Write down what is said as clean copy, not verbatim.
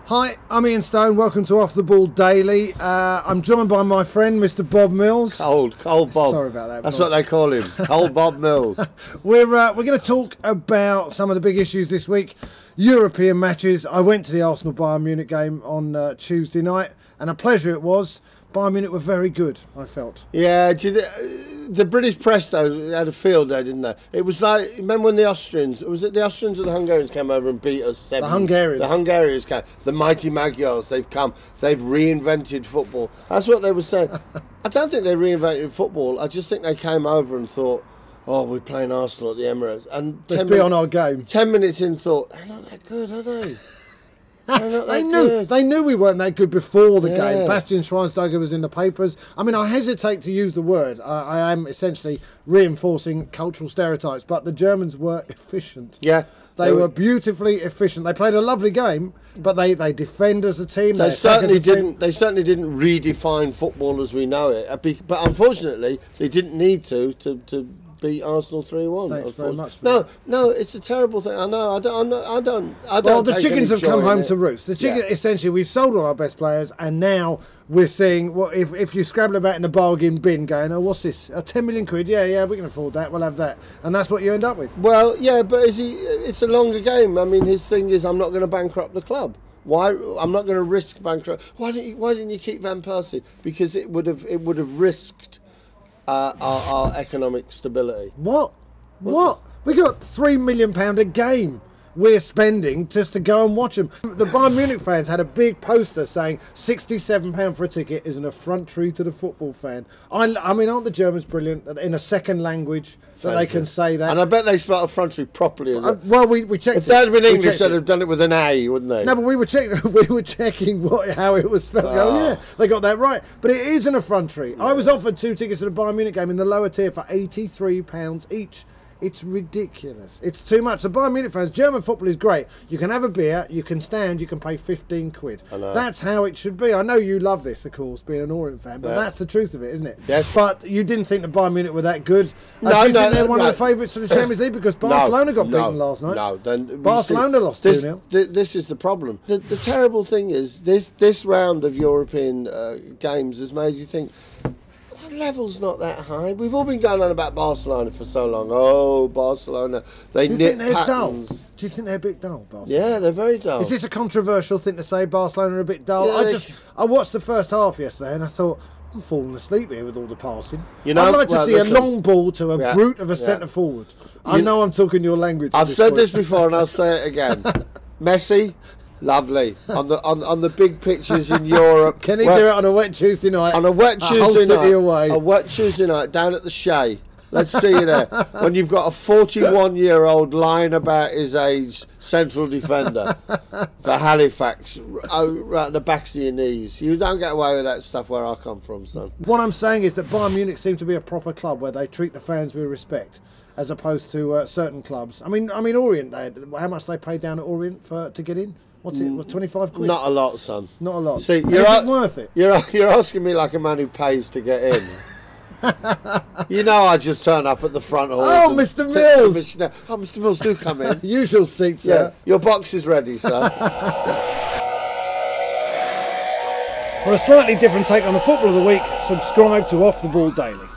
Hi, I'm Ian Stone. Welcome to Off the Ball Daily. I'm joined by my friend, Mr. Bob Mills. Cold Bob. Sorry about that. That's Bob. what they call him, Cold Bob Mills. We're going to talk about some of the big issues this week. European matches. I went to the Arsenal Bayern Munich game on Tuesday night, and a pleasure it was. Bayern Munich were very good, I felt. Yeah, the British press, though, had a field day, didn't they? It was like, remember when the Austrians, was it the Austrians or the Hungarians came over and beat us 7? The Hungarians. The Hungarians came. The mighty Magyars, they've come. They've reinvented football. That's what they were saying. I don't think they reinvented football. I just think they came over and thought, oh, we're playing Arsenal at the Emirates. And let's be on our game. 10 minutes in thought, they're not that good, are they? They knew we weren't that good before the game. Bastian Schweinsteiger was in the papers. I mean, I hesitate to use the word. I am essentially reinforcing cultural stereotypes, but the Germans were efficient. Yeah. They were beautifully efficient. They played a lovely game, but they defend as a team. They certainly didn't. They certainly didn't redefine football as we know it. But unfortunately, they didn't need to beat Arsenal 3-1. Thanks very much. For no, it's a terrible thing. I know. I don't. Well, the chickens have come home to roost. The chicken, essentially, we've sold all our best players, and now we're seeing what if you scrabble about in the bargain bin, going, oh, what's this? 10 million quid? Yeah, we can afford that. We'll have that, and that's what you end up with. Well, yeah, but it's a longer game. I mean, his thing is, I'm not going to bankrupt the club. Why? I'm not going to risk bankrupt. Why didn't you keep Van Persie? Because it would have risked our economic stability. What? We got £3 million a game we're spending just to go and watch them. The Bayern Munich fans had a big poster saying £67 for a ticket is an effrontery to the football fan. I mean, aren't the Germans brilliant in a second language that they can say that? And I bet they spelled effrontery properly. Well, we checked. If they had been English, they'd have done it with an A, wouldn't they? No, but we were checking how it was spelled. Oh, yeah, they got that right. But it is an effrontery. Yeah. I was offered 2 tickets to the Bayern Munich game in the lower tier for £83 each. It's ridiculous. It's too much. The Bayern Munich fans, German football is great. You can have a beer, you can stand, you can pay 15 quid. That's how it should be. I know you love this, of course, being an Orient fan, but that's the truth of it, isn't it? Yes. But you didn't think the Bayern Munich were that good. Do you think they're one of the favourites for the Champions League? Because Barcelona got beaten last night. No, then Barcelona lost 2-0. This is the problem. The terrible thing is, this round of European games has made you think, the level's not that high. We've all been going on about Barcelona for so long. Oh, Barcelona. They knit patterns. Do you think they're a bit dull, Barcelona? Yeah, they're very dull. Is this a controversial thing to say, Barcelona are a bit dull? Yeah, I watched the first half yesterday and I thought, I'm falling asleep here with all the passing. You know, I'd like to see a long ball to a brute of a centre forward. I know I'm talking your language. I've said this before and I'll say it again. Messi, lovely on the big pitches in Europe. Can he do it on a wet Tuesday night? On a wet Tuesday night. Away. A wet Tuesday night down at the Shea. Let's see you there. When you've got a 41-year-old lying about his age, central defender for Halifax, right at the backs of your knees. You don't get away with that stuff where I come from, son. What I'm saying is that Bayern Munich seem to be a proper club where they treat the fans with respect, as opposed to certain clubs. I mean, Orient. How much they paid down at Orient to get in? What's it? 25 quid? Not a lot, son. Not a lot. See, is it worth it? You're asking me like a man who pays to get in. You know, I just turn up at the front hall. Oh, Mr. Mills! Oh, Mr. Mills, do come in. Usual seat, sir. Yeah, your box is ready, sir. For a slightly different take on the football of the week, subscribe to Off the Ball Daily.